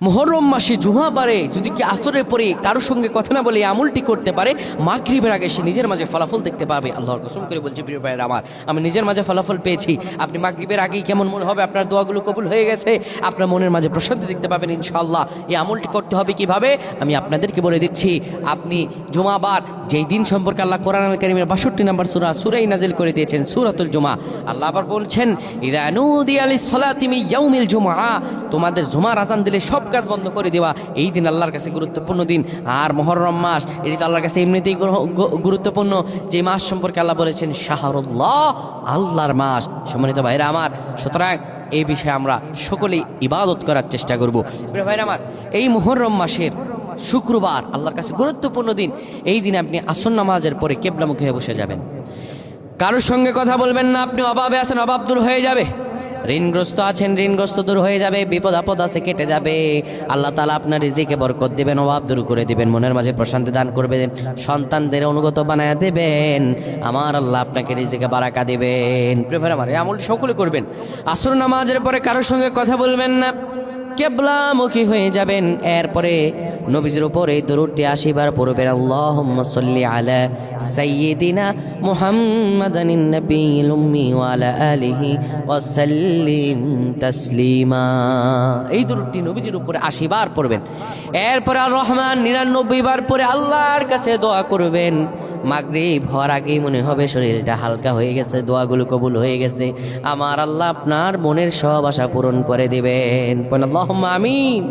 মুহররম মাসে জুমাবারে যদি কি আসরের পরে কারোর সঙ্গে কথা না বলে এই আমলটি করতে পারে, মাগরিবের আগে সে নিজের মাঝে ফলাফল দেখতে পাবে। আল্লাহর কসম করে বলছি প্রিয় ভাইয়েরা আমার, আমি নিজের মাঝে ফলাফল পেয়েছি। আপনি মাগরিবের আগেই কেমন মনে হবে আপনার দোয়াগুলো কবুল হয়ে গেছে, আপনার মনের মাঝে প্রশান্তি দেখতে পাবেন ইনশাআল্লাহ। এই আমলটি করতে হবে কিভাবে আমি আপনাদেরকে বলে দিচ্ছি। আপনি জুমাবার যেই দিন সম্পর্কে আল্লাহ কোরআনুল কারীমের 62 নম্বর সূরাই নাজিল করে দিয়েছেন, সূরাতুল জুমা। আল্লাহ আবার বলছেন, ইযা নুদিয়া লিস-সালাতি মিন ইয়াউমিল জুমআ, তোমাদের জুমার আযান দিলে সব কাজ বন্ধ করে দেওয়া। এই দিন আল্লাহর কাছে গুরুত্বপূর্ণ দিন। আর মুহররম মাস, এটি তো আল্লাহর কাছে এমনিতেই গুরুত্বপূর্ণ। যে মাস সম্পর্কে আল্লাহ বলেছেন শাহরুল্লাহ, আল্লাহর মাস। সম্মানিত ভাইরা আমার, সুতরাং এই বিষয়ে আমরা সকলেই ইবাদত করার চেষ্টা করব। ভাইরা আমার, এই মুহররম মাসের শুক্রবার আল্লাহর কাছে গুরুত্বপূর্ণ দিন। এই দিনে আপনি আসর নামাজের পরে কিবলামুখী হয়ে বসে যাবেন। কারোর সঙ্গে কথা বলবেন না। আপনি অভাবে আছেন, অভাব দূর হয়ে যাবে। ঋণগ্রস্ত আছেন, ঋণগ্রস্ত দূর হয়ে যাবে। বিপদ আপদ আছে, কেটে যাবে। আল্লাহ তাআলা আপনার রিজিকে বরকত দিবেন, অভাব দূর করে দিবেন, মনের মাঝে প্রশান্তি দান করবেন, সন্তানদের অনুগত বানায় দেবেন। আমার আল্লাহ আপনাকে রিজিকে বারাকা দিবেন। প্রিয় ভাইরা আমার, এই আমলটি সকলে করবেন। আসর নামাজের পরে কারোর সঙ্গে কথা বলবেন না, কিবলামুখী হয়ে যাবেন। এরপরে নবীজির উপর এই দরুদটি 80 বার পড়বেন। আল্লাহুম্মা সাল্লি আলা সাইয়্যিদিনা মুহাম্মাদানিন নাবিয়্যিল উম্মি ওয়া আলা আলিহি ওয়া সাল্লিম তাসলিমা। এই দরুদটি নবীজির উপরে 80 বার পড়বেন। এরপরে আর রহমান 99 বার পরে আল্লাহর কাছে দোয়া করবেন। মাগরিব হওয়ার আগেই মনে হবে শরীরটা হালকা হয়ে গেছে, দোয়াগুলো কবুল হয়ে গেছে। আমার আল্লাহ আপনার মনের সব আশা পূরণ করে দিবেন। আল্লাহুম্মা আমিন।